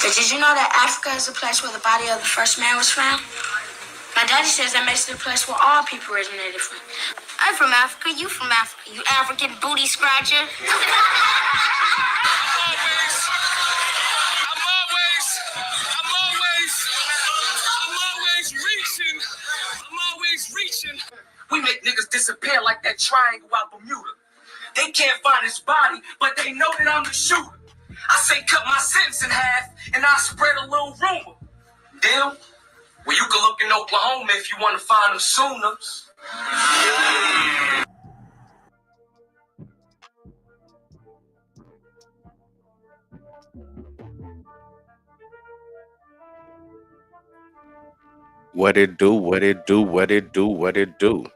But did you know that Africa is the place where the body of the first man was found? My daddy says that makes it the place where all people originated from. I'm from Africa. You from Africa. You African booty scratcher. I'm always reaching. We make niggas disappear like that triangle out Bermuda. They can't find his body, but they know that I'm the shooter. I say cut my sentence in half, and I spread a little rumor. Deal? Well, you can look in Oklahoma if you want to find them Sooners. What it do, what it do, what it do, what it do.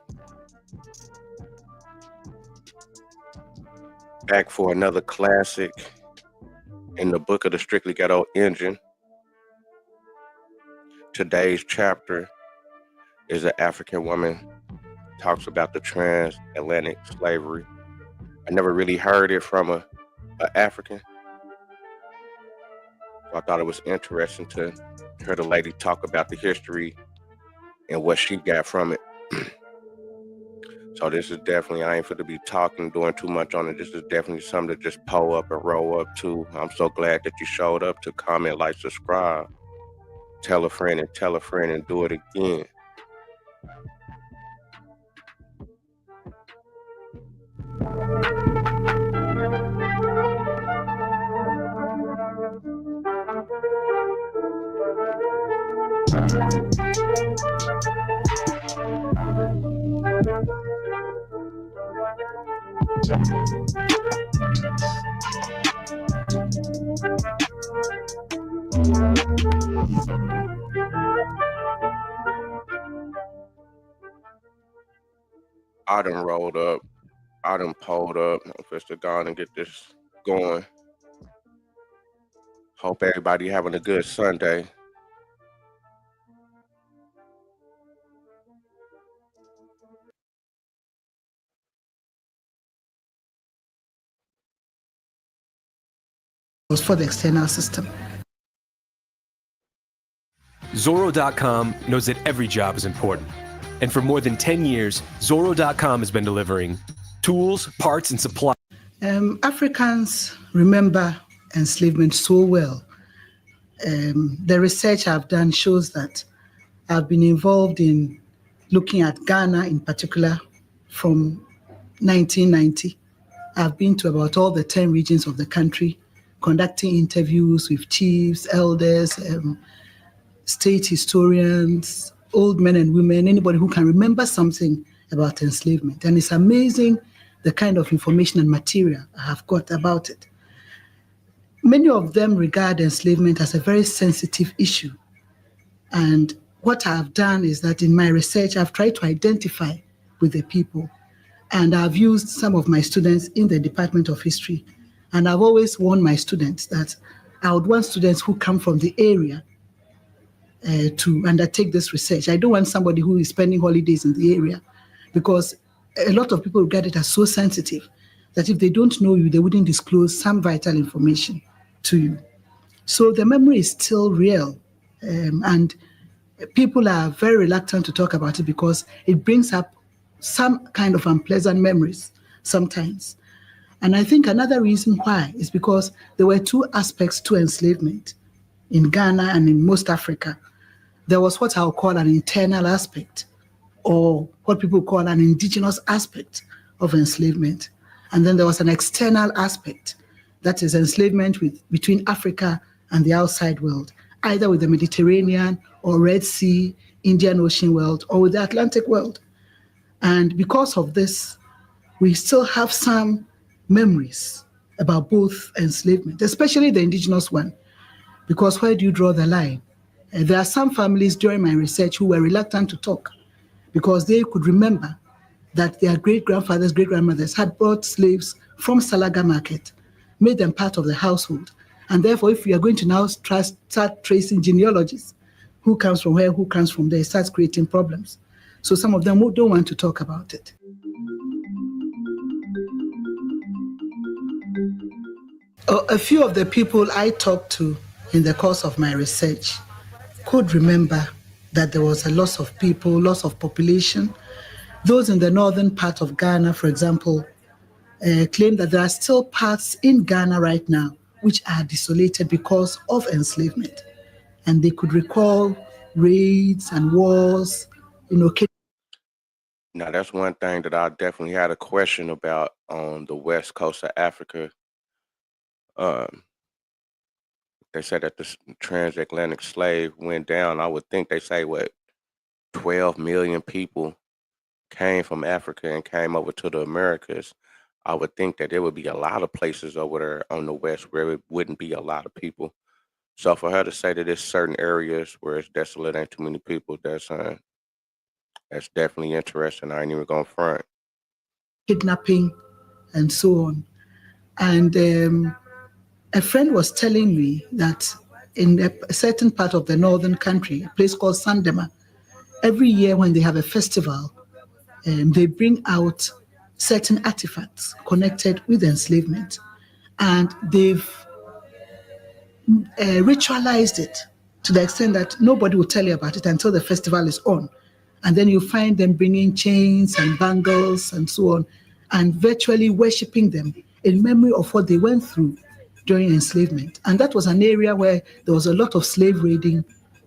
Back for another classic in the book of the Strictly Ghetto Engine. Today's chapter is an African woman talks about the transatlantic slavery. I never really heard it from a African. So I thought it was interesting to hear the lady talk about the history and what she got from it. So this is definitely, I ain't for to be talking, doing too much on it. This is definitely something to just pull up and roll up to. I'm so glad that you showed up to comment, like, subscribe. Tell a friend and do it again. I done rolled up. I done pulled up. I'm supposed to go on and get this going. Hope everybody having a good Sunday. Was for the external system. Zorro.com knows that every job is important. And for more than 10 years, Zorro.com has been delivering tools, parts, and supplies. Africans remember enslavement so well. The research I've done shows that I've been involved in looking at Ghana in particular from 1990. I've been to about all the 10 regions of the country, conducting interviews with chiefs, elders, state historians, old men and women, anybody who can remember something about enslavement. And it's amazing the kind of information and material I have got about it. Many of them regard enslavement as a very sensitive issue. And what I've done is that in my research, I've tried to identify with the people. And I've used some of my students in the Department of History. And I've always warned my students that I would want students who come from the area to undertake this research. I don't want somebody who is spending holidays in the area, because a lot of people regard it as so sensitive that if they don't know you, they wouldn't disclose some vital information to you. So the memory is still real, and people are very reluctant to talk about it because it brings up some kind of unpleasant memories sometimes. And I think another reason why is because there were two aspects to enslavement in Ghana and in most Africa. There was what I'll call an internal aspect, or what people call an indigenous aspect of enslavement. And then there was an external aspect, that is enslavement between Africa and the outside world, either with the Mediterranean or Red Sea, Indian Ocean world, or with the Atlantic world. And because of this, we still have some memories about both enslavement, especially the indigenous one, because where do you draw the line? There are some families during my research who were reluctant to talk because they could remember that their great-grandfathers, great-grandmothers had brought slaves from Salaga Market, made them part of the household. And therefore, if we are going to now start tracing genealogies, who comes from where, who comes from there, it starts creating problems. So some of them don't want to talk about it. A few of the people I talked to in the course of my research could remember that there was a loss of people, loss of population. Those in the northern part of Ghana, for example, claim that there are still parts in Ghana right now which are desolated because of enslavement. And they could recall raids and wars, Now, that's one thing that I definitely had a question about on the west coast of Africa. Um, they said that the transatlantic slave went down. I would think they say, 12 million people came from Africa and came over to the Americas. I would think that there would be a lot of places over there on the west where it wouldn't be a lot of people. So for her to say that there's certain areas where it's desolate, ain't too many people, that's definitely interesting. I ain't even gonna front. kidnapping and so on. And a friend was telling me that in a certain part of the northern country, a place called Sandema, every year when they have a festival, they bring out certain artifacts connected with enslavement. And they've ritualized it to the extent that nobody will tell you about it until the festival is on. And then you find them bringing chains and bangles and so on, and virtually worshipping them in memory of what they went through during enslavement. And that was an area where there was a lot of slave raiding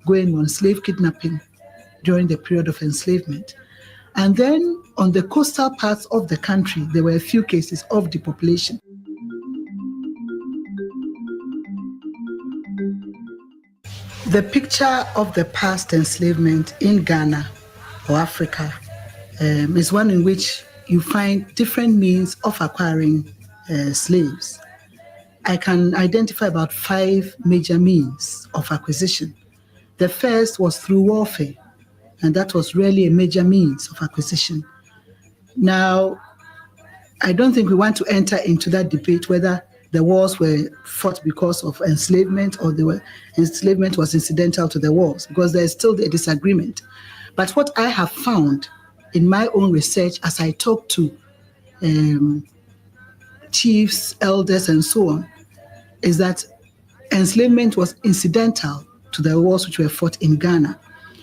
going on, slave kidnapping during the period of enslavement. And then on the coastal parts of the country, there were a few cases of depopulation. The picture of the past enslavement in Ghana or Africa is one in which you find different means of acquiring slaves. I can identify about 5 major means of acquisition. The first was through warfare, and that was really a major means of acquisition. Now, I don't think we want to enter into that debate whether the wars were fought because of enslavement or enslavement was incidental to the wars, because there is still a disagreement. But what I have found in my own research as I talk to chiefs, elders, and so on, is that enslavement was incidental to the wars which were fought in Ghana.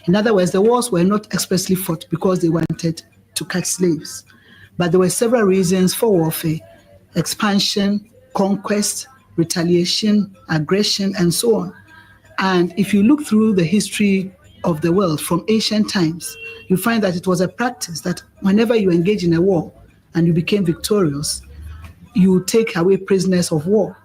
In other words, the wars were not expressly fought because they wanted to catch slaves. But there were several reasons for warfare: expansion, conquest, retaliation, aggression, and so on. And if you look through the history of the world from ancient times, you find that it was a practice that whenever you engage in a war and you became victorious, you take away prisoners of war.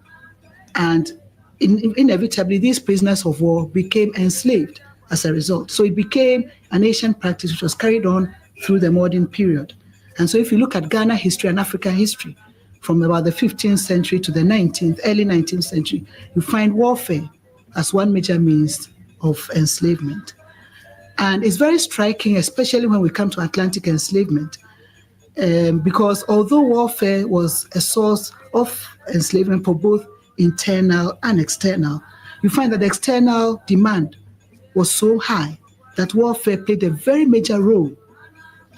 And inevitably, these prisoners of war became enslaved as a result. So it became an ancient practice which was carried on through the modern period. And so if you look at Ghana history and African history, from about the 15th century to the 19th, early 19th century, you find warfare as one major means of enslavement. And it's very striking, especially when we come to Atlantic enslavement, because although warfare was a source of enslavement for both internal and external, you find that the external demand was so high that warfare played a very major role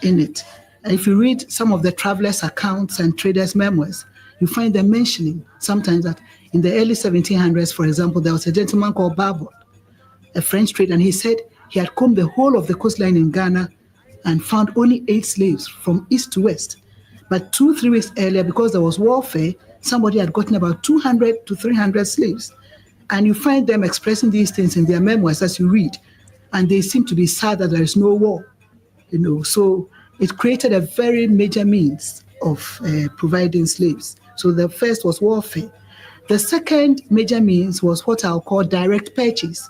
in it. And if you read some of the travelers' accounts and traders' memoirs, you find them mentioning sometimes that in the early 1700s, for example, there was a gentleman called Barbot, a French trader, and he said he had combed the whole of the coastline in Ghana and found only 8 slaves from east to west. But 2-3 weeks earlier, because there was warfare, somebody had gotten about 200 to 300 slaves. And you find them expressing these things in their memoirs as you read. And they seem to be sad that there is no war. So it created a very major means of providing slaves. So the first was warfare. The second major means was what I'll call direct purchase.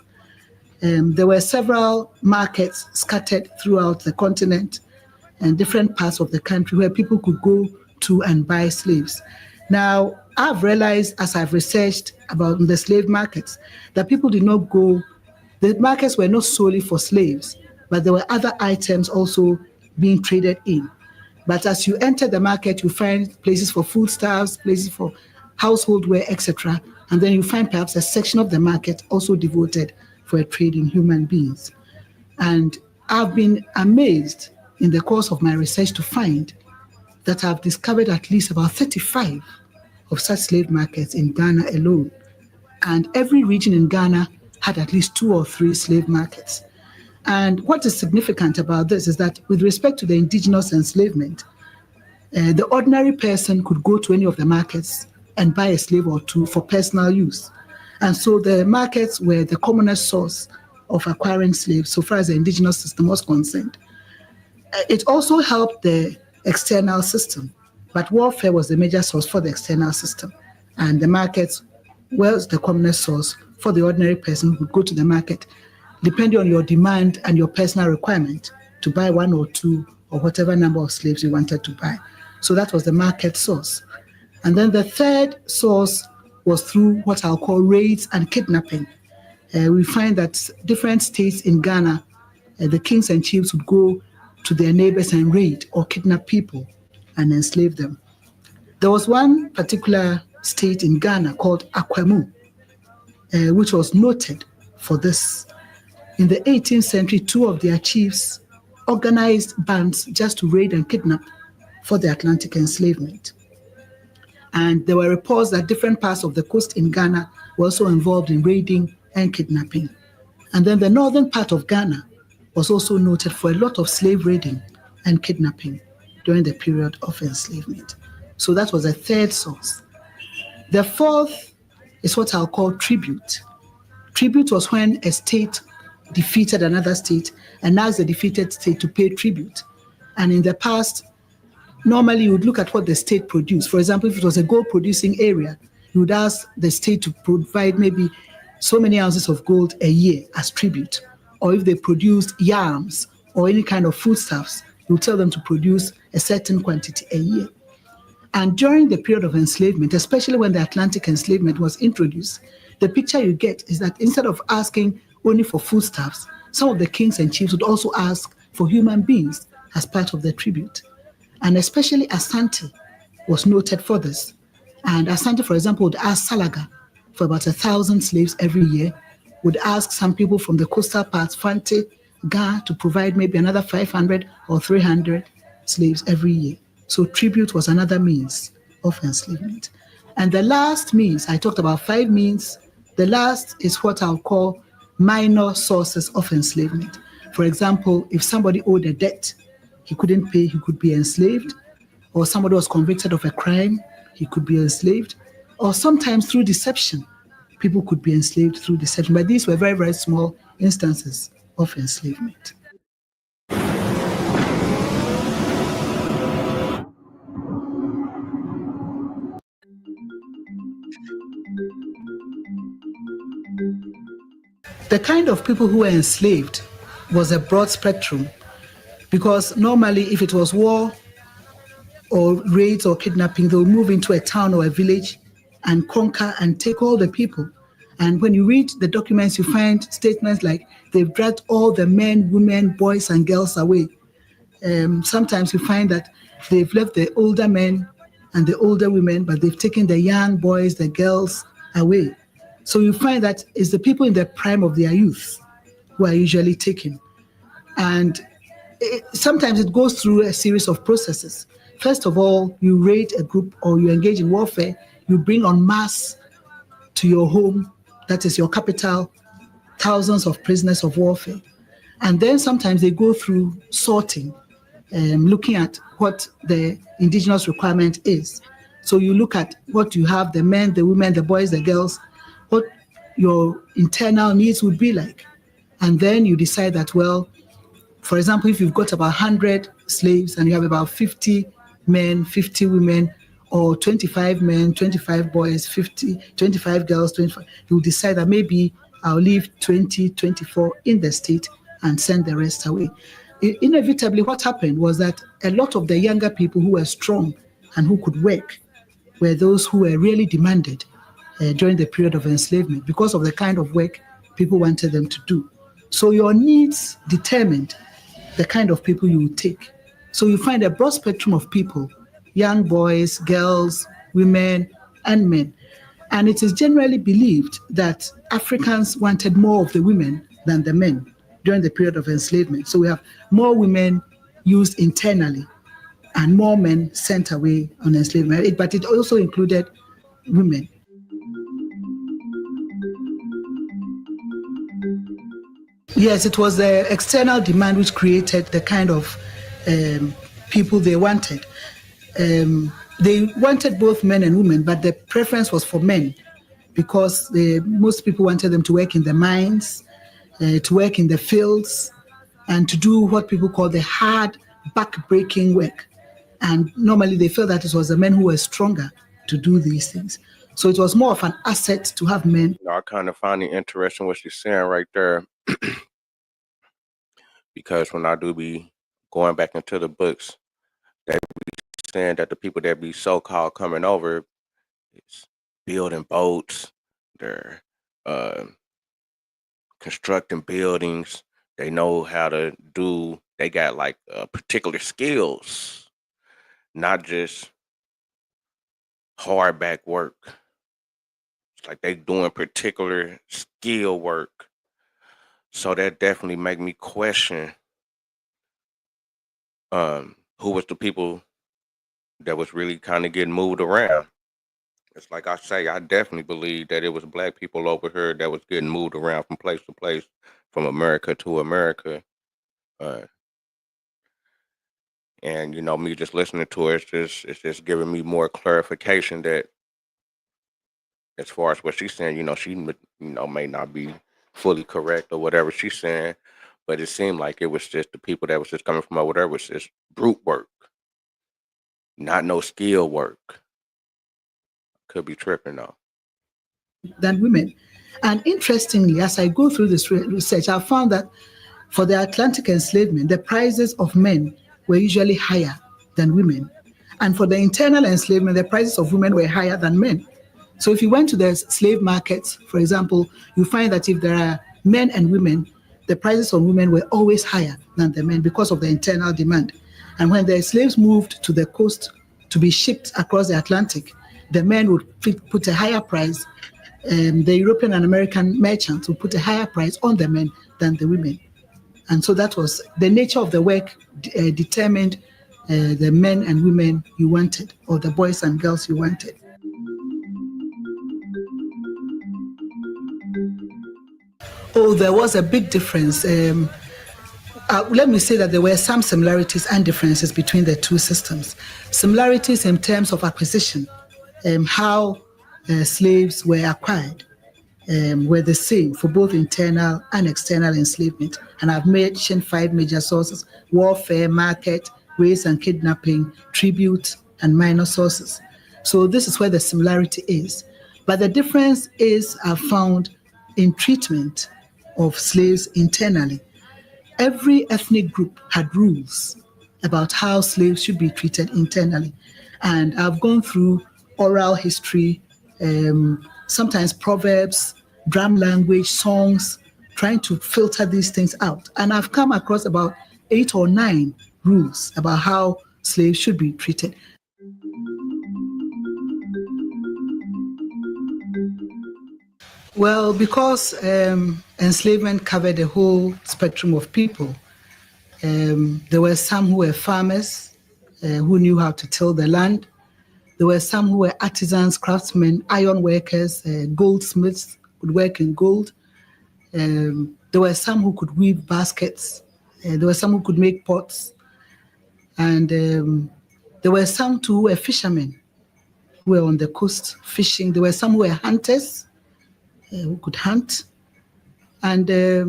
There were several markets scattered throughout the continent and different parts of the country where people could go to and buy slaves. Now, I've realized as I've researched about the slave markets that people did not go, the markets were not solely for slaves, but there were other items also being traded in. But as you enter the market, you find places for foodstuffs, places for household wear, etc. And then you find perhaps a section of the market also devoted for a trade in human beings. And I've been amazed in the course of my research to find that I've discovered at least about 35 of such slave markets in Ghana alone. and every region in Ghana had at least 2 or 3 slave markets. And what is significant about this is that with respect to the indigenous enslavement, the ordinary person could go to any of the markets and buy a slave or two for personal use. And so the markets were the commonest source of acquiring slaves so far as the indigenous system was concerned. It also helped the external system, but warfare was the major source for the external system. And the markets was the commonest source for the ordinary person who would go to the market, depending on your demand and your personal requirement, to buy 1 or 2 or whatever number of slaves you wanted to buy. So that was the market source. And then the third source was through what I'll call raids and kidnapping. We find that different states in Ghana, the kings and chiefs would go to their neighbors and raid or kidnap people and enslave them. There was one particular state in Ghana called Akwemu, which was noted for this. In the 18th century, 2 of their chiefs organized bands just to raid and kidnap for the Atlantic enslavement. And there were reports that different parts of the coast in Ghana were also involved in raiding and kidnapping. And then the northern part of Ghana was also noted for a lot of slave raiding and kidnapping during the period of enslavement. So that was a third source. The fourth is what I'll call tribute. Tribute was when a state defeated another state and asked the defeated state to pay tribute. And in the past, normally you would look at what the state produced. For example, if it was a gold producing area, you would ask the state to provide maybe so many ounces of gold a year as tribute. Or if they produced yams or any kind of foodstuffs, you would tell them to produce a certain quantity a year. And during the period of enslavement, especially when the Atlantic enslavement was introduced, the picture you get is that instead of asking only for foodstuffs, some of the kings and chiefs would also ask for human beings as part of the tribute. And especially Asante was noted for this. And Asante, for example, would ask Salaga for about 1,000 slaves every year, would ask some people from the coastal parts, Fante, Ga, to provide maybe another 500 or 300 slaves every year. So tribute was another means of enslavement. And the last means, I talked about 5 means, the last is what I'll call minor sources of enslavement. For example, if somebody owed a debt, he couldn't pay, he could be enslaved, or somebody was convicted of a crime, he could be enslaved, or sometimes through deception, people could be enslaved through deception. But these were very, very small instances of enslavement. The kind of people who were enslaved was a broad spectrum, because normally if it was war or raids or kidnapping, they would move into a town or a village and conquer and take all the people. And when you read the documents, you find statements like they've dragged all the men, women, boys, and girls away. Sometimes you find that they've left the older men and the older women, but they've taken the young boys, the girls away. So you find that it's the people in the prime of their youth who are usually taken. And sometimes it goes through a series of processes. First of all, you raid a group or you engage in warfare, you bring en masse to your home, that is your capital, thousands of prisoners of warfare. And then sometimes they go through sorting, looking at what the indigenous requirement is. So you look at what you have, the men, the women, the boys, the girls, what your internal needs would be like. And then you decide that, well, for example, if you've got about 100 slaves and you have about 50 men, 50 women, or 25 men, 25 boys, 25 girls, 25, you'll decide that maybe I'll leave 20, 24 in the state and send the rest away. Inevitably, what happened was that a lot of the younger people who were strong and who could work were those who were really demanded during the period of enslavement because of the kind of work people wanted them to do. So your needs determined the kind of people you would take. So you find a broad spectrum of people, young boys, girls, women, and men. And it is generally believed that Africans wanted more of the women than the men during the period of enslavement. So we have more women used internally and more men sent away on enslavement, but it also included women. Yes, it was the external demand which created the kind of people they wanted. They wanted both men and women, but the preference was for men because most people wanted them to work in the mines, to work in the fields, and to do what people call the hard, back-breaking work. And normally they felt that it was the men who were stronger to do these things. So it was more of an asset to have men. I kind of find it interesting what she's saying right there. Because when I do be going back into the books, they be saying that the people that be so-called coming over is building boats, they're constructing buildings, they know how to do, they got like particular skills, not just hard back work. It's like they doing particular skill work. So that definitely make me question who was the people that was really kind of getting moved around. It's like I say, I definitely believe that it was black people over here that was getting moved around from place to place, from America to America. Uh, and you know, me just listening to it, it's just giving me more clarification that, as far as what she's saying, you know, she may not be fully correct or whatever she's saying, but it seemed like it was just the people that was just coming from over there was just brute work, not no skill work. Could be tripping though. Than women. And interestingly, as I go through this research, I found that for the Atlantic enslavement, the prices of men were usually higher than women. And for the internal enslavement, the prices of women were higher than men. So if you went to the slave markets, for example, you find that if there are men and women, the prices of women were always higher than the men because of the internal demand. And when the slaves moved to the coast to be shipped across the Atlantic, the men would put a higher price. The European and American merchants would put a higher price on the men than the women. And so that was the nature of the work determined the men and women you wanted, or the boys and girls you wanted. Oh, there was a big difference. Let me say that there were some similarities and differences between the two systems. Similarities in terms of acquisition, how slaves were acquired, were the same for both internal and external enslavement. And I've mentioned 5 major sources: warfare, market, race and kidnapping, tribute, and minor sources. So this is where the similarity is. But the difference is found in treatment of slaves internally. Every ethnic group had rules about how slaves should be treated internally. And I've gone through oral history, sometimes proverbs, drum language, songs, trying to filter these things out. And I've come across about 8 or 9 rules about how slaves should be treated. Well, because enslavement covered the whole spectrum of people, there were some who were farmers who knew how to till the land. There were some who were artisans, craftsmen, iron workers, goldsmiths, could work in gold. There were some who could weave baskets. There were some who could make pots. And there were some too who were fishermen who were on the coast fishing. There were some who were hunters who could hunt. And there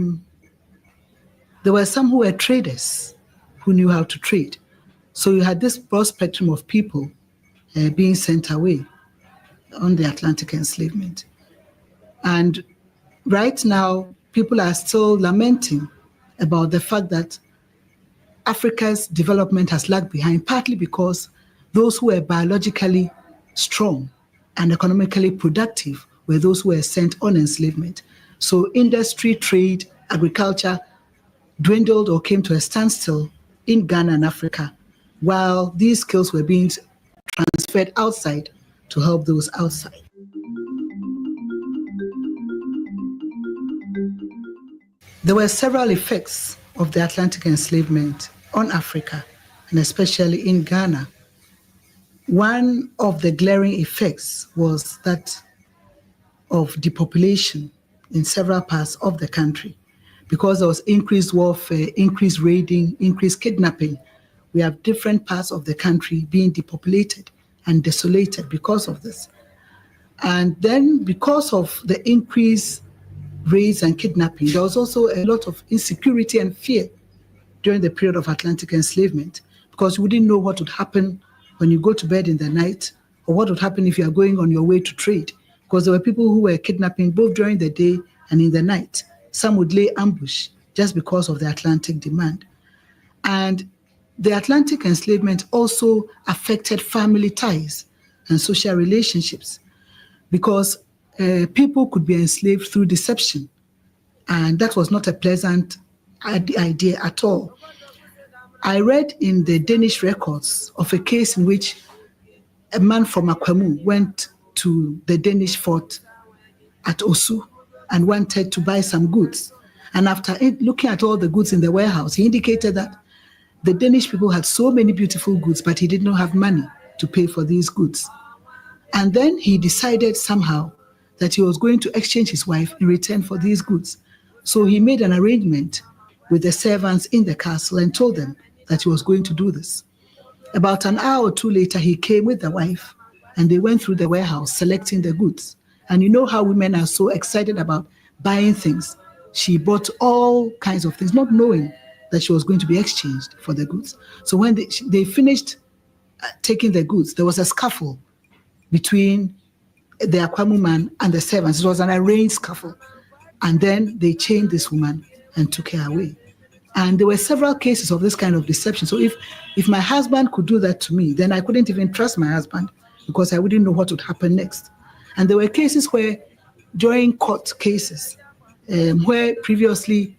were some who were traders who knew how to trade. So you had this broad spectrum of people being sent away on the Atlantic enslavement. And right now, people are still lamenting about the fact that Africa's development has lagged behind, partly because those who were biologically strong and economically productive were those who were sent on enslavement. So industry, trade, agriculture dwindled or came to a standstill in Ghana and Africa, while these skills were being transferred outside to help those outside. There were several effects of the Atlantic enslavement on Africa, and especially in Ghana. One of the glaring effects was that of depopulation in several parts of the country. because there was increased warfare, increased raiding, increased kidnapping. We have different parts of the country being depopulated and desolated because of this. And then because of the increased raids and kidnapping, there was also a lot of insecurity and fear during the period of Atlantic enslavement, because you wouldn't know what would happen when you go to bed in the night, or what would happen if you are going on your way to trade, because there were people who were kidnapping both during the day and in the night. Some would lay ambush just because of the Atlantic demand. And the Atlantic enslavement also affected family ties and social relationships, because people could be enslaved through deception. And that was not a pleasant idea at all. I read in the Danish records of a case in which a man from Akwamu went to the Danish fort at Osu and wanted to buy some goods. And after looking at all the goods in the warehouse, he indicated that the Danish people had so many beautiful goods, but he did not have money to pay for these goods. And then he decided somehow that he was going to exchange his wife in return for these goods. So he made an arrangement with the servants in the castle and told them that he was going to do this. About an hour or two later, he came with the wife and they went through the warehouse selecting the goods. And you know how women are so excited about buying things. She bought all kinds of things, not knowing that she was going to be exchanged for the goods. So when they finished taking the goods, there was a scuffle between the Akwamu man and the servants. It was an arranged scuffle. And then they chained this woman and took her away. And there were several cases of this kind of deception. So if my husband could do that to me, then I couldn't even trust my husband, because I wouldn't know what would happen next. And there were cases where, during court cases, where previously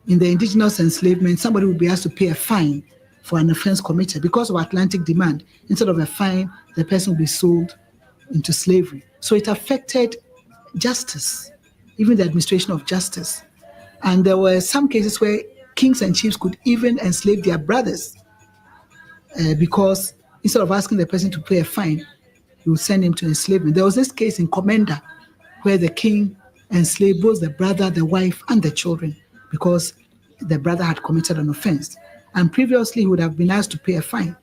in the indigenous enslavement, somebody would be asked to pay a fine for an offense committed. Because of Atlantic demand, instead of a fine, the person would be sold into slavery. So it affected justice, even the administration of justice. And there were some cases where kings and chiefs could even enslave their brothers, because instead of asking the person to pay a fine, you would send him to enslavement. There was this case in Komenda where the king enslaved both the brother, the wife, and the children, because the brother had committed an offense. And previously, he would have been asked to pay a fine,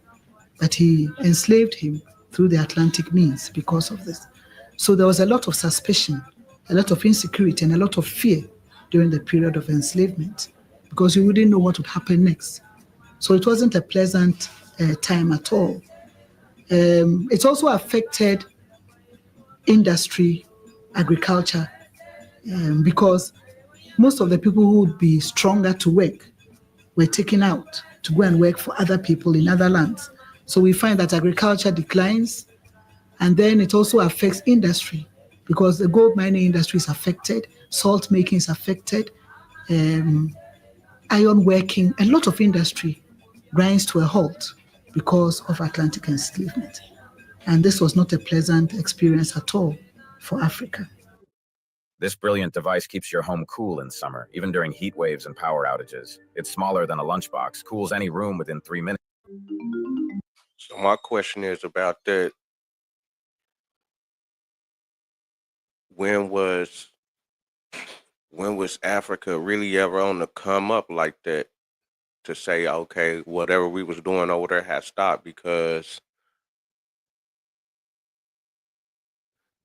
but he enslaved him through the Atlantic means because of this. So there was a lot of suspicion, a lot of insecurity, and a lot of fear during the period of enslavement, because you wouldn't know what would happen next. So it wasn't a pleasant time at all. It also affected industry, agriculture, because most of the people who would be stronger to work were taken out to go and work for other people in other lands. So we find that agriculture declines, and then it also affects industry, because the gold mining industry is affected, salt making is affected, iron working, a lot of industry grinds to a halt because of Atlantic enslavement. And this was not a pleasant experience at all for Africa. This brilliant device keeps your home cool in summer, even during heat waves and power outages. It's smaller than a lunchbox, cools any room within 3 minutes. So my question is about that. When was Africa really ever on the come up like that, to say, okay, whatever we was doing over there has stopped? Because,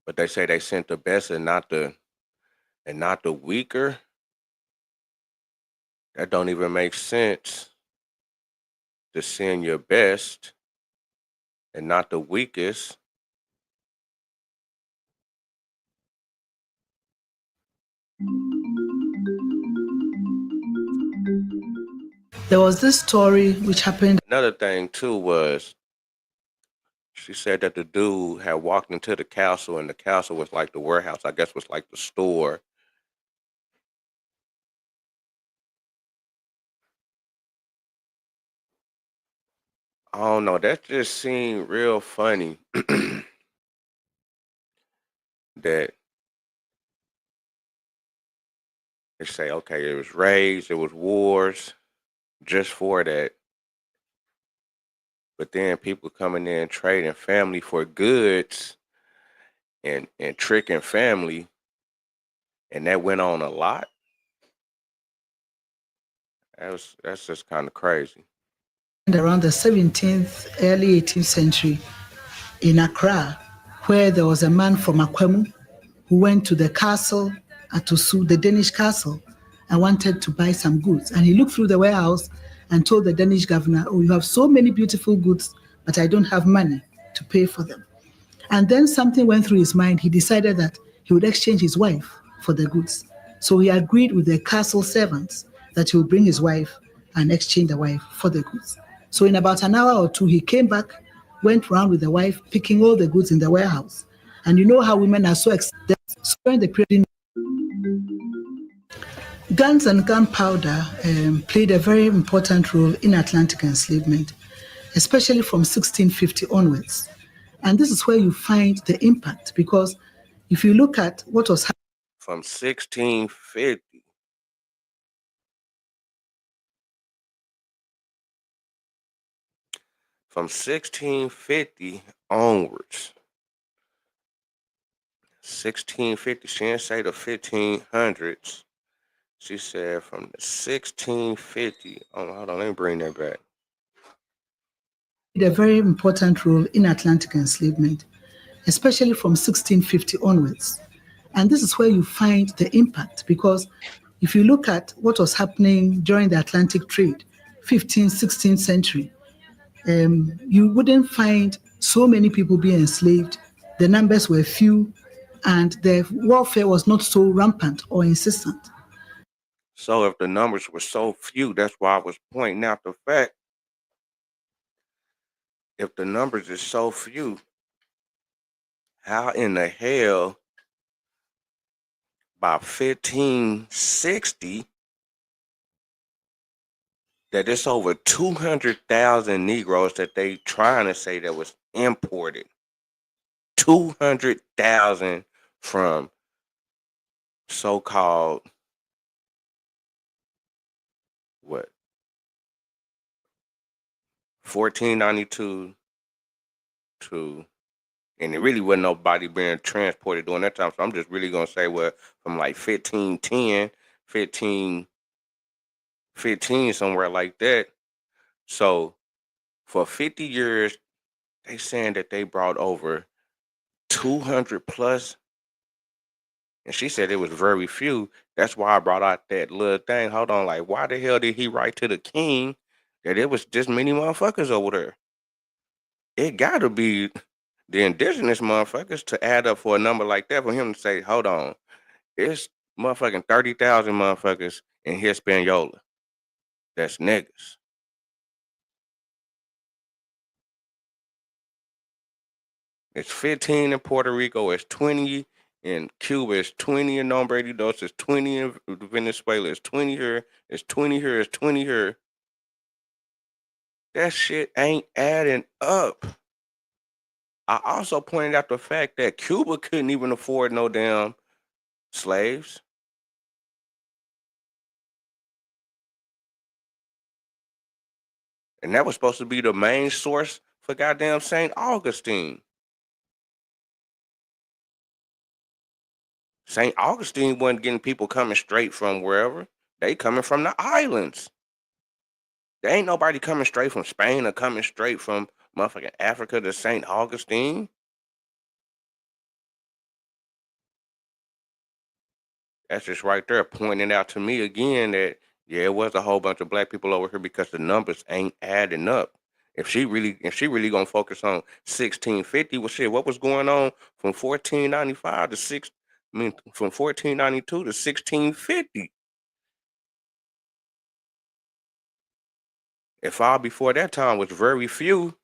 but they say they sent the best and not the weaker. That don't even make sense, to send your best and not the weakest. There was this story which happened. Another thing too was, she said that the dude had walked into the castle, and the castle was like the warehouse, I guess was like the store. I don't know, that just seemed real funny. That they say, okay, it was raids, it was wars, just for that. But then people coming in trading family for goods and tricking family, and that went on a lot. That's just kind of crazy. Around the 17th, early 18th century in Accra, where there was a man from Akwemu who went to the castle at Tosu, the Danish castle, and wanted to buy some goods. And he looked through the warehouse and told the Danish governor, "Oh, you have so many beautiful goods, but I don't have money to pay for them." And then something went through his mind. He decided that he would exchange his wife for the goods. So he agreed with the castle servants that he would bring his wife and exchange the wife for the goods. So in about an hour or two, he came back, went around with the wife, picking all the goods in the warehouse. And you know how women are so excited. So during the period, guns and gunpowder played a very important role in Atlantic enslavement, especially from 1650 onwards. And this is where you find the impact, because if you look at what was happening from 1650. From 1650 onwards. 1650, she didn't say the 1500s. She said from the 1650. Oh, hold on, let me bring that back. A very important role in Atlantic enslavement, especially from 1650 onwards. And this is where you find the impact, because if you look at what was happening during the Atlantic trade, 15th, 16th century, you wouldn't find so many people being enslaved. The numbers were few, and the warfare was not so rampant or insistent. So if the numbers were so few, that's why I was pointing out the fact, if the numbers is so few, how in the hell by 1560 that it's over 200,000 Negroes that they trying to say that was imported. 200,000 from so-called what? 1492 to, and it really wasn't nobody being transported during that time. So I'm just really gonna say, well, from like 1510, 1515, somewhere like that. So for 50 years, they saying that they brought over 200 plus, and she said it was very few. That's why I brought out that little thing. Hold on, like, why the hell did he write to the king that it was this many motherfuckers over there? It gotta be the indigenous motherfuckers to add up for a number like that, for him to say, hold on, it's motherfucking 30,000 motherfuckers in Hispaniola. That's niggas. It's 15 in Puerto Rico, it's 20 in Cuba, it's 20 in Nombre de Dos, it's 20 in Venezuela, it's 20 here, it's 20 here, it's 20 here. That shit ain't adding up. I also pointed out the fact that Cuba couldn't even afford no damn slaves. And that was supposed to be the main source for goddamn St. Augustine. St. Augustine wasn't getting people coming straight from wherever. They coming from the islands. There ain't nobody coming straight from Spain or coming straight from motherfucking Africa to St. Augustine. That's just right there pointing out to me again that, yeah, it was a whole bunch of black people over here because the numbers ain't adding up. If she really gonna focus on 1650, well, shit, what was going on from 1495 to from 1492 to 1650? If all before that time was very few.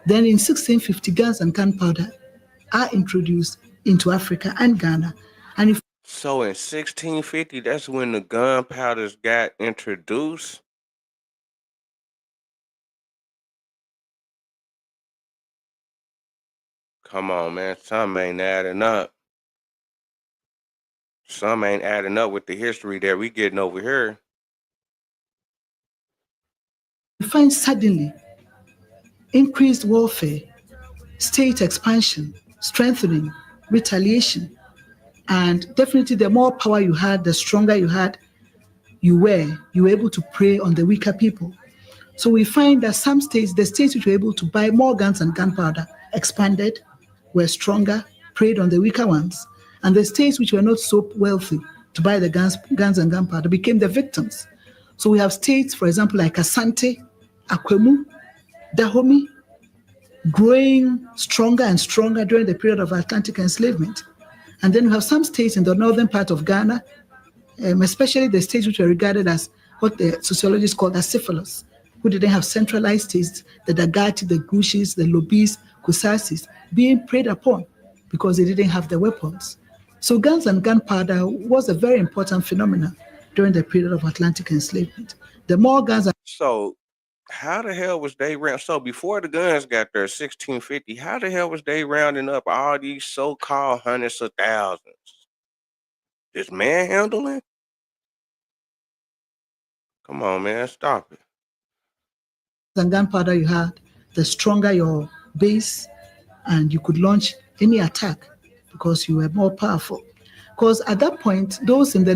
Then in 1650, guns and gunpowder are introduced into Africa and Ghana. And if So in 1650, that's when the gunpowders got introduced. Come on, man, some ain't adding up. Some ain't adding up with the history that we getting over here. you find suddenly increased warfare, state expansion, strengthening, retaliation. And definitely the more power you had, the stronger you were able to prey on the weaker people. So we find that some states, the states which were able to buy more guns and gunpowder, expanded, were stronger, preyed on the weaker ones. And the states which were not so wealthy to buy the guns and gunpowder became the victims. So we have states, for example, like Asante, Akwemu, Dahomey, growing stronger and stronger during the period of Atlantic enslavement. And then we have some states in the northern part of Ghana, especially the states which were regarded as what the sociologists call acephalous, who didn't have centralized states, the Dagati, the Gushis, the Lobis, Kusasis, being preyed upon because they didn't have the weapons. So guns and gunpowder was a very important phenomenon during the period of Atlantic enslavement. The more guns and So how the hell was they round? So before the guns got there, 1650, how the hell was they rounding up all these so-called hundreds of thousands? Just manhandling? Come on, man, stop it. gunpowder you had, the stronger your base, and you could launch any attack because you were more powerful. Because at that point,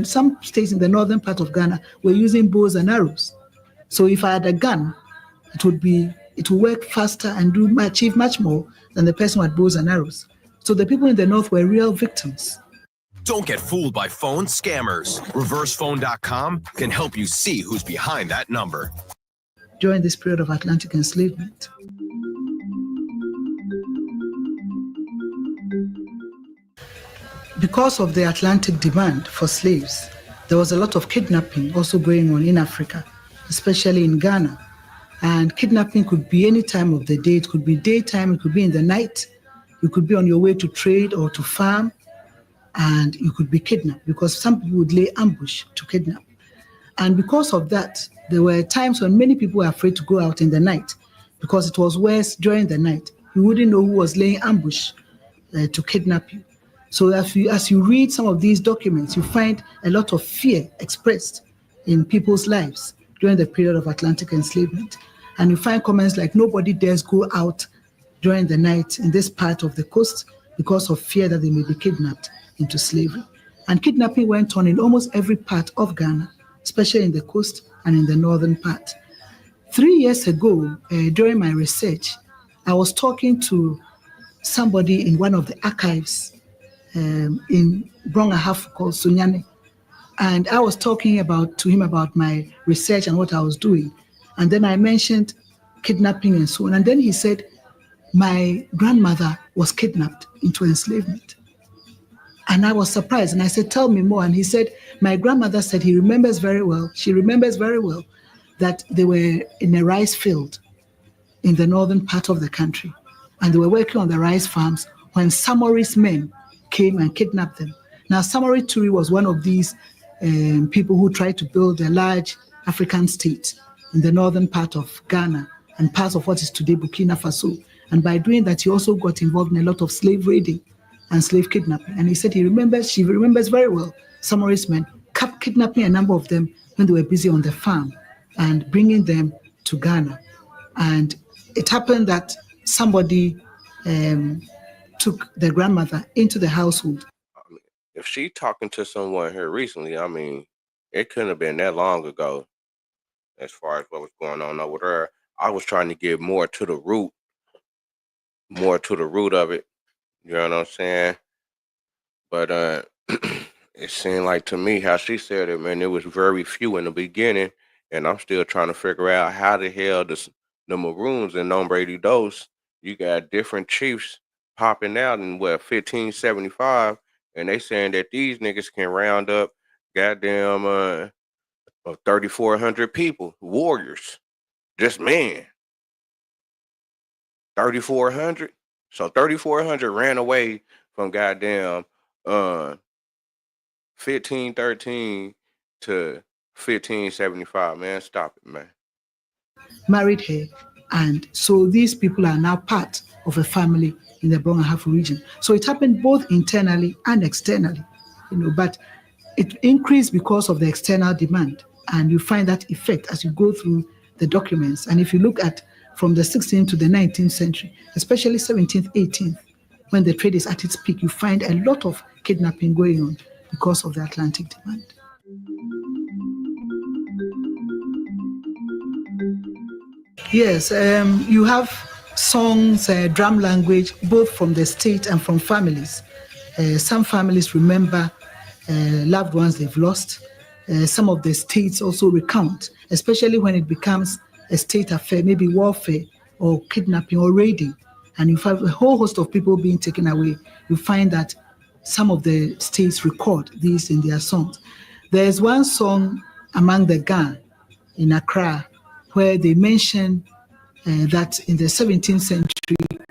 some states in the northern part of Ghana were using bows and arrows. So if I had a gun, it would work faster and achieve much more than the person who had bows and arrows. So the people in the north were real victims. Don't get fooled by phone scammers. ReversePhone.com can help you see who's behind that number. During this period of Atlantic enslavement. Because of the Atlantic demand for slaves, there was a lot of kidnapping also going on in Africa, especially in Ghana. And kidnapping could be any time of the day. It could be daytime, it could be in the night. You could be on your way to trade or to farm, and you could be kidnapped because some people would lay ambush to kidnap. And because of that, there were times when many people were afraid to go out in the night because it was worse during the night. You wouldn't know who was laying ambush to kidnap you. So as you read some of these documents, you find a lot of fear expressed in people's lives during the period of Atlantic enslavement. And you find comments like, nobody dares go out during the night in this part of the coast because of fear that they may be kidnapped into slavery. And kidnapping went on in almost every part of Ghana, especially in the coast and in the northern part. 3 years ago, during my research, I was talking to somebody in one of the archives in Brong-Ahafo called Sunyane. And I was talking to him about my research and what I was doing. And then I mentioned kidnapping and so on. And then he said, my grandmother was kidnapped into enslavement. And I was surprised. And I said, tell me more. And he said, my grandmother said she remembers very well that they were in a rice field in the northern part of the country. And they were working on the rice farms when Samori's men came and kidnapped them. Now, Samori Turi was one of these people who tried to build a large African state in the northern part of Ghana and parts of what is today Burkina Faso. And by doing that, he also got involved in a lot of slave raiding and slave kidnapping. And he said she remembers very well Samori's men kidnapping a number of them when they were busy on the farm and bringing them to Ghana. And it happened that somebody took the grandmother into the household. If she talking to someone here recently, I mean, it couldn't have been that long ago as far as what was going on over there. I was trying to get more to the root of it. You know what I'm saying? But it seemed like to me how she said it, man, it was very few in the beginning. And I'm still trying to figure out how the hell the Maroons and Nombre de Dos, you got different chiefs popping out in 1575, and they saying that these niggas can round up goddamn 3,400 people, warriors, just men. 3,400. So 3,400 ran away from goddamn 1513 to 1575. Man, stop it, man. Married her, and so these people are now part of a family in the Brong-Ahafo region. So it happened both internally and externally, but it increased because of the external demand. And you find that effect as you go through the documents. And if you look at from the 16th to the 19th century, especially 17th, 18th, when the trade is at its peak, you find a lot of kidnapping going on because of the Atlantic demand. Yes, you have songs, drum language, both from the state and from families. Some families remember loved ones they've lost. Some of the states also recount, especially when it becomes a state affair, maybe warfare or kidnapping or raiding. And you find a whole host of people being taken away. You find that some of the states record these in their songs. There's one song among the Ga in Accra where they mention that in the 17th century,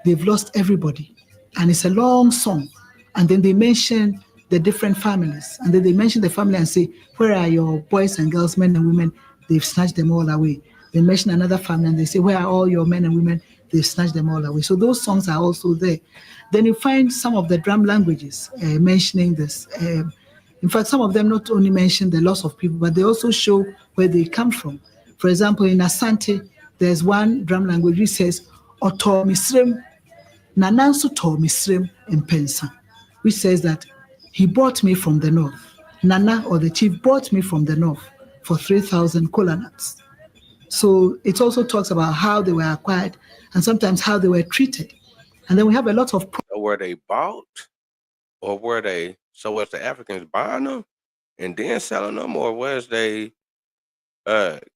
they've lost everybody. And it's a long song. And then they mention the different families. And then they mention the family and say, where are your boys and girls, men and women? They've snatched them all away. They mention another family and they say, where are all your men and women? They've snatched them all away. So those songs are also there. Then you find some of the drum languages mentioning this. In fact, some of them not only mention the loss of people, but they also show where they come from. For example, in Asante, there's one drum language which says, Oto Misrem, Nanansu to Misrem Mpensa, which says that he brought me from the north. Nana, or the chief, brought me from the north for 3,000 kola nuts. So it also talks about how they were acquired and sometimes how they were treated. And then we have a lot of... Were they bought? Or were they... So was the Africans buying them and then selling them? Or was they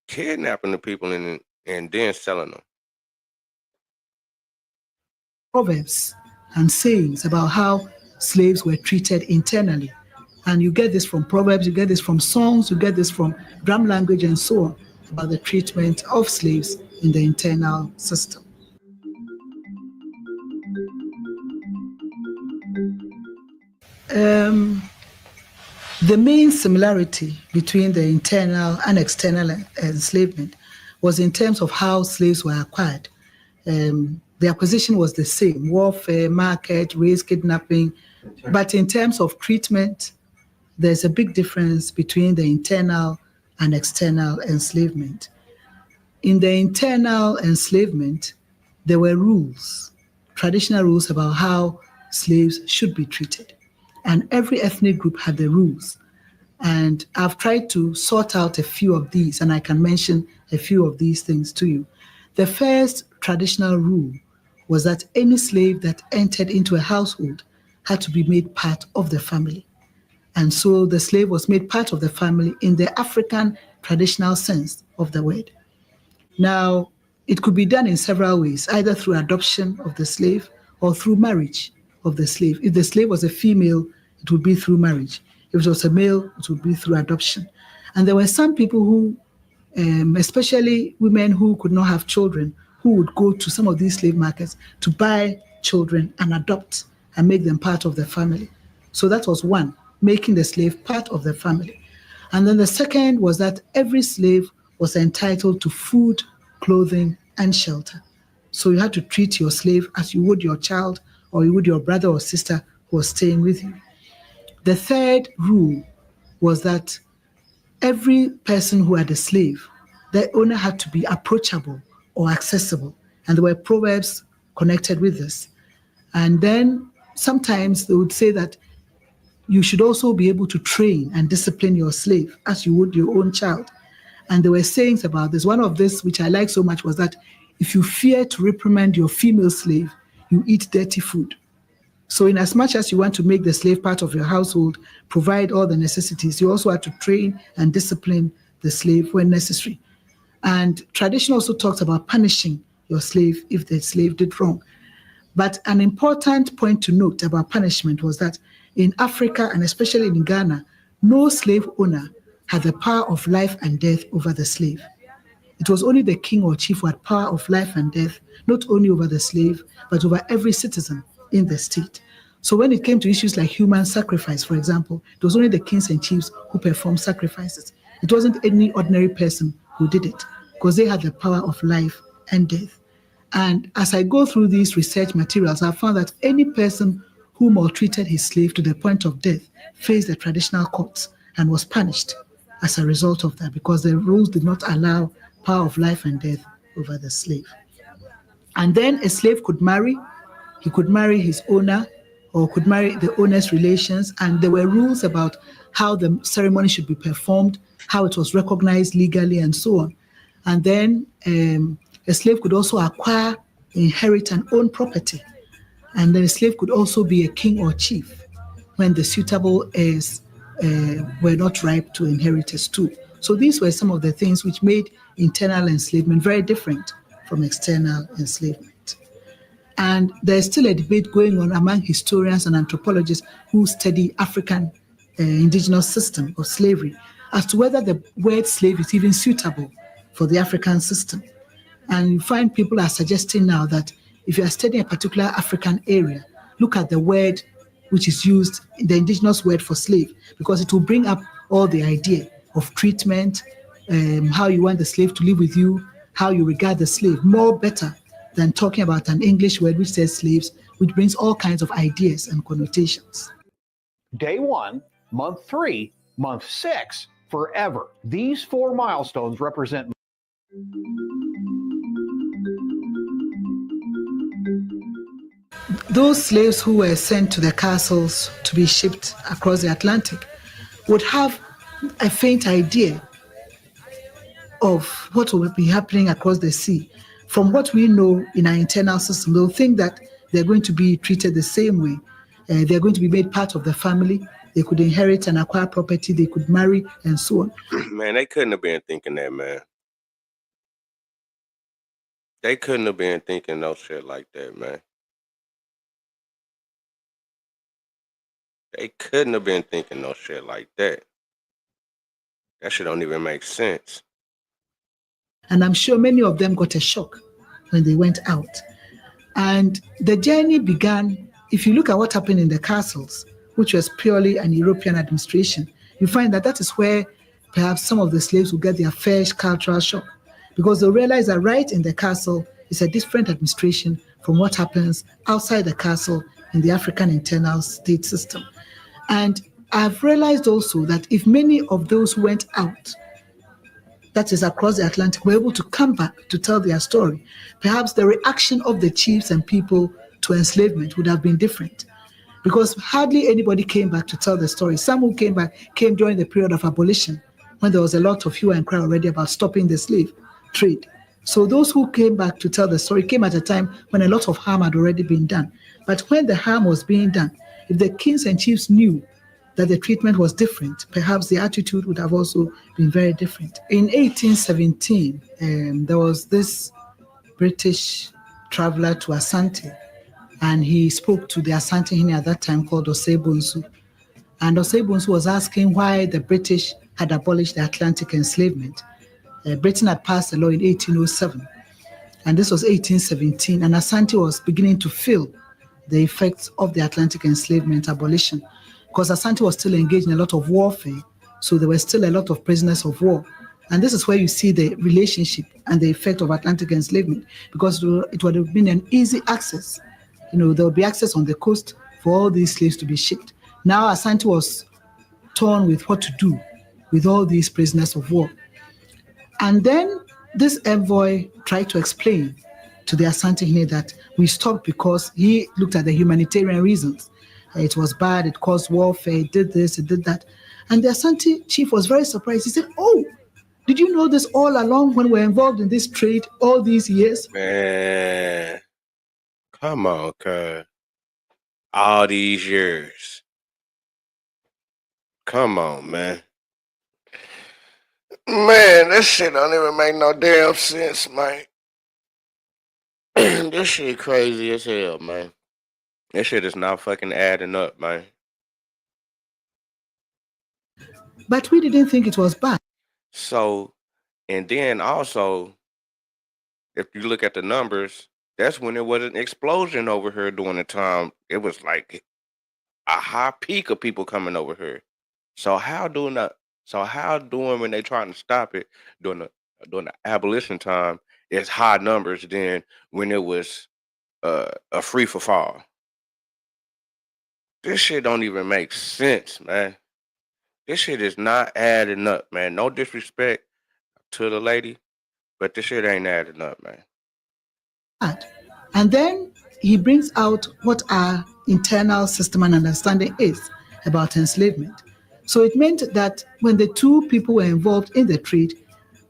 kidnapping the people and then selling them? Proverbs and sayings about how slaves were treated internally. And you get this from Proverbs, you get this from songs, you get this from drum language and so on, about the treatment of slaves in the internal system. The main similarity between the internal and external enslavement was in terms of how slaves were acquired. The acquisition was the same: warfare, market, race, kidnapping. But in terms of treatment, there's a big difference between the internal and external enslavement. In the internal enslavement, there were rules, traditional rules about how slaves should be treated. And every ethnic group had the rules. And I've tried to sort out a few of these, and I can mention a few of these things to you. The first traditional rule was that any slave that entered into a household had to be made part of the family. And so the slave was made part of the family in the African traditional sense of the word. Now, it could be done in several ways, either through adoption of the slave or through marriage of the slave. If the slave was a female, it would be through marriage. If it was a male, it would be through adoption. And there were some people who, especially women who could not have children, who would go to some of these slave markets to buy children and adopt and make them part of the family. So that was one, making the slave part of the family. And then the second was that every slave was entitled to food, clothing, and shelter. So you had to treat your slave as you would your child or you would your brother or sister who was staying with you. The third rule was that every person who had a slave, the owner had to be approachable or accessible. And there were proverbs connected with this. And then sometimes they would say that you should also be able to train and discipline your slave as you would your own child. And there were sayings about this. One of this, which I like so much, was that if you fear to reprimand your female slave, you eat dirty food. So in as much as you want to make the slave part of your household, provide all the necessities, you also have to train and discipline the slave when necessary. And tradition also talks about punishing your slave if the slave did wrong. But an important point to note about punishment was that in Africa, and especially in Ghana, no slave owner had the power of life and death over the slave. It was only the king or chief who had power of life and death, not only over the slave, but over every citizen in the state. So when it came to issues like human sacrifice, for example, it was only the kings and chiefs who performed sacrifices. It wasn't any ordinary person who did it, because they had the power of life and death. And as I go through these research materials, I found that any person who maltreated his slave to the point of death faced the traditional courts and was punished as a result of that, because the rules did not allow power of life and death over the slave. And then a slave could marry. He could marry his owner, or could marry the owner's relations, and there were rules about how the ceremony should be performed, how it was recognized legally, and so on. And then a slave could also acquire, inherit, and own property. And then a slave could also be a king or chief when the suitable heirs were not ripe to inherit as too. So these were some of the things which made internal enslavement very different from external enslavement. And there's still a debate going on among historians and anthropologists who study African indigenous system of slavery as to whether the word slave is even suitable for the African system. And you find people are suggesting now that if you are studying a particular African area, look at the word which is used, the indigenous word for slave, because it will bring up all the idea of treatment, how you want the slave to live with you, how you regard the slave, more better than talking about an English word which says slaves, which brings all kinds of ideas and connotations. Day 1, month 3, month 6, forever. These 4 milestones represent those slaves who were sent to the castles to be shipped across the Atlantic would have a faint idea of what will be happening across the sea. From what we know in our internal system, they'll think that they're going to be treated the same way. They're going to be made part of the family. They could inherit and acquire property. They could marry and so on. Man, they couldn't have been thinking that, man. They couldn't have been thinking no shit like that, man. They couldn't have been thinking no shit like that. That shit don't even make sense. And I'm sure many of them got a shock when they went out. And the journey began, if you look at what happened in the castles, which was purely an European administration, you find that that is where perhaps some of the slaves will get their first cultural shock, because they'll realize that right in the castle is a different administration from what happens outside the castle in the African internal state system. And I've realized also that if many of those who went out, that is across the Atlantic, were able to come back to tell their story, perhaps the reaction of the chiefs and people to enslavement would have been different, because hardly anybody came back to tell the story. Some who came back came during the period of abolition, when there was a lot of hue and cry already about stopping the slave trade. So those who came back to tell the story came at a time when a lot of harm had already been done. But when the harm was being done, if the kings and chiefs knew that the treatment was different, perhaps the attitude would have also been very different. In 1817, there was this British traveler to Asante, and he spoke to the Asante at that time called Osei-Bonsu. And Osei-Bonsu was asking why the British had abolished the Atlantic enslavement. Britain had passed a law in 1807, and this was 1817, and Asante was beginning to feel the effects of the Atlantic enslavement abolition, because Asante was still engaged in a lot of warfare, so there were still a lot of prisoners of war. And this is where you see the relationship and the effect of Atlantic enslavement, because it would have been an easy access. There would be access on the coast for all these slaves to be shipped. Now Asante was torn with what to do with all these prisoners of war. And then this envoy tried to explain to the Asante that we stopped because he looked at the humanitarian reasons. It was bad, it caused warfare, it did this, it did that. And the Asante chief was very surprised. He said, "Oh, did you know this all along when we were involved in this trade all these years?" Man, come on, cuz. All these years. Come on, man. Man, this shit don't even make no damn sense, man. This shit crazy as hell, man. This shit is not fucking adding up, man. But we didn't think it was bad. So, and then also, if you look at the numbers, that's when there was an explosion over here during the time. It was like a high peak of people coming over here. So how doing when they trying to stop it during the abolition time is high numbers than when it was a free for fall. This shit don't even make sense, man. This shit is not adding up, man. No disrespect to the lady, but this shit ain't adding up, man. And then he brings out what our internal system and understanding is about enslavement. So it meant that when the two people were involved in the trade,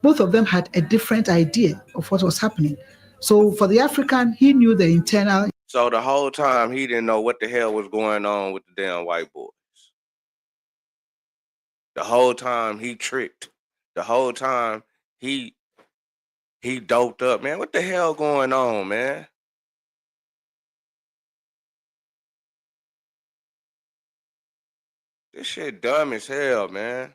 both of them had a different idea of what was happening. So for the African, he knew the internal. So the whole time he didn't know what the hell was going on with the damn white boys. The whole time he tricked. The whole time he doped up, man. What the hell going on, man? This shit dumb as hell, man.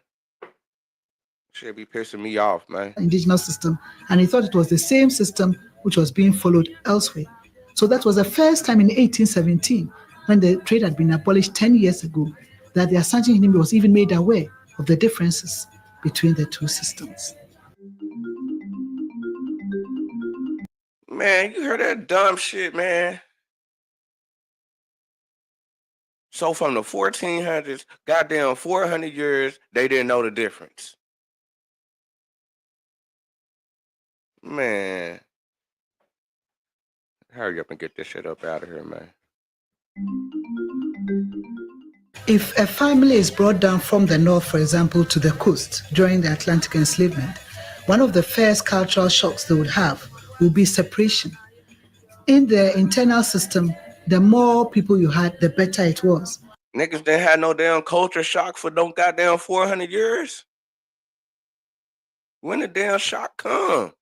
Shit be pissing me off, man. Indigenous system, and he thought it was the same system which was being followed elsewhere. So that was the first time in 1817, when the trade had been abolished 10 years ago, that the Asante Hinimi was even made aware of the differences between the two systems. Man, you heard that dumb shit, man. So from the 1400s, goddamn 400 years, they didn't know the difference. Man. Hurry up and get this shit up out of here, man. If a family is brought down from the north, for example, to the coast during the Atlantic enslavement, one of the first cultural shocks they would have will be separation. In the internal system, the more people you had, the better it was. Niggas didn't have no damn culture shock for no goddamn 400 years. When the damn shock come?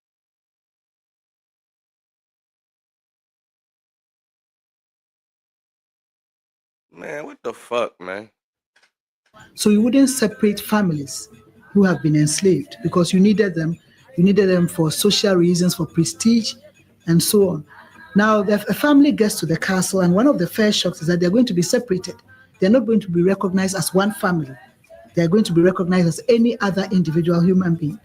Man, what the fuck, man? So you wouldn't separate families who have been enslaved because you needed them. You needed them for social reasons, for prestige, and so on. Now, if a family gets to the castle, and one of the first shocks is that they're going to be separated. They're not going to be recognized as one family. They're going to be recognized as any other individual human being.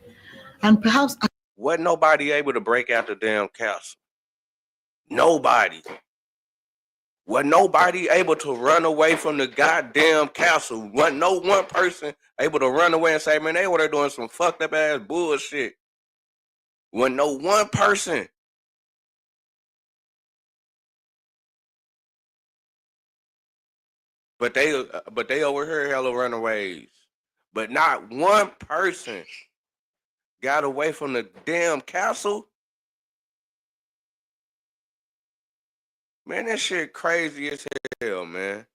And perhaps... Wasn't nobody able to break out the damn castle? Nobody. Wasn't nobody able to run away from the goddamn castle? Wasn't no one person able to run away and say, man, they were there doing some fucked up ass bullshit. Wasn't no one person. But they over here hella runaways. But not one person got away from the damn castle. Man, that shit crazy as hell, man.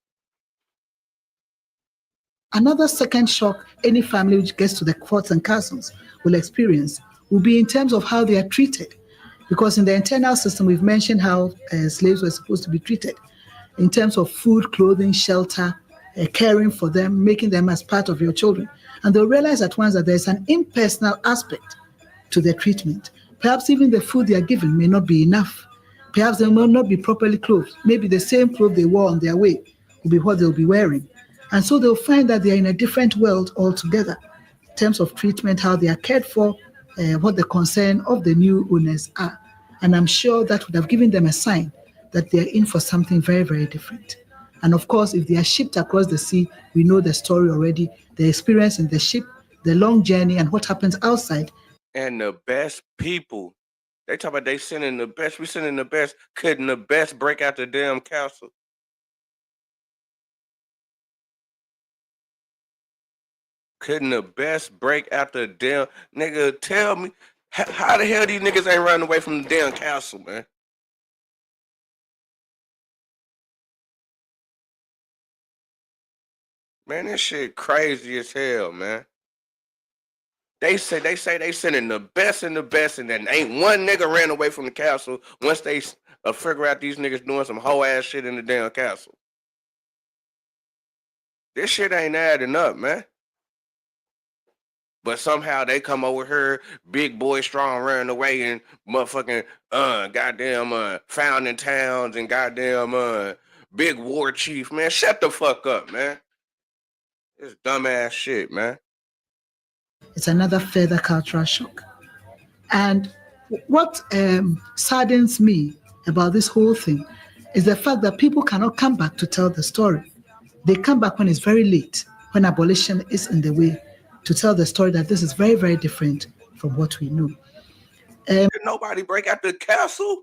Another second shock any family which gets to the forts and castles will experience will be in terms of how they are treated. Because in the internal system, we've mentioned how slaves were supposed to be treated in terms of food, clothing, shelter, caring for them, making them as part of your children. And they'll realize at once that there's an impersonal aspect to their treatment. Perhaps even the food they are given may not be enough. Perhaps they will not be properly clothed. Maybe the same clothes they wore on their way will be what they'll be wearing. And so they'll find that they're in a different world altogether in terms of treatment, how they are cared for, what the concern of the new owners are. And I'm sure that would have given them a sign that they're in for something very, very different. And of course, if they are shipped across the sea, we know the story already, the experience in the ship, the long journey, and what happens outside. And the best people, they talk about they sending the best, we sending the best. Couldn't the best break out the damn castle? Couldn't the best break out the damn... Nigga, tell me, how the hell these niggas ain't running away from the damn castle, man? Man, this shit crazy as hell, man. They say they sending the best and the best, and then ain't one nigga ran away from the castle once they figure out these niggas doing some hoe ass shit in the damn castle. This shit ain't adding up, man. But somehow they come over here, big boy strong running away, and motherfucking goddamn founding towns and goddamn big war chief, man. Shut the fuck up, man. This dumbass shit, man. It's another further cultural shock. And what saddens me about this whole thing is the fact that people cannot come back to tell the story. They come back when it's very late, when abolition is in the way, to tell the story that this is very, very different from what we know. Did nobody break out the castle?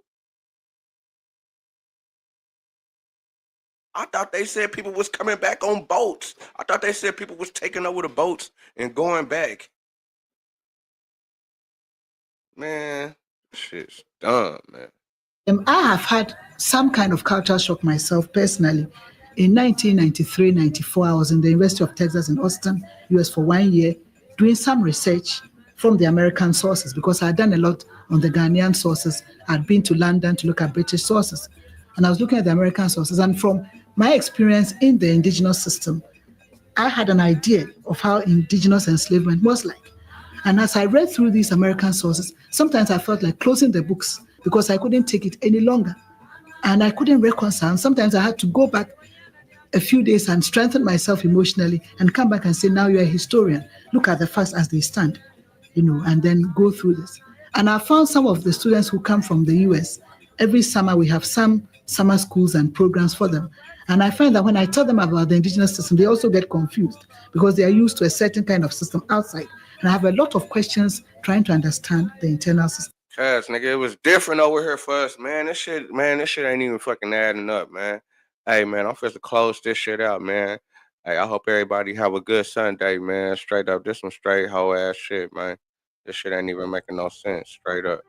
I thought they said people was coming back on boats. I thought they said people was taking over the boats and going back. Man, shit's dumb, man. I have had some kind of culture shock myself personally. In 1993-94, I was in the University of Texas in Austin, US for 1 year, doing some research from the American sources because I had done a lot on the Ghanaian sources. I'd been to London to look at British sources. And I was looking at the American sources. And from my experience in the indigenous system, I had an idea of how indigenous enslavement was like. And as I read through these American sources, sometimes I felt like closing the books because I couldn't take it any longer. And I couldn't reconcile. Sometimes I had to go back a few days and strengthen myself emotionally and come back and say, now you're a historian. Look at the facts as they stand, and then go through this. And I found some of the students who come from the US, every summer we have some summer schools and programs for them. And I find that when I tell them about the indigenous system, they also get confused because they are used to a certain kind of system outside. And I have a lot of questions trying to understand the internal system. Cause nigga, it was different over here for us, man. This shit ain't even fucking adding up, man. Hey man, I'm supposed to close this shit out, man. Hey, I hope everybody have a good Sunday, man. Straight up, this some straight hoe ass shit, man. This shit ain't even making no sense, straight up.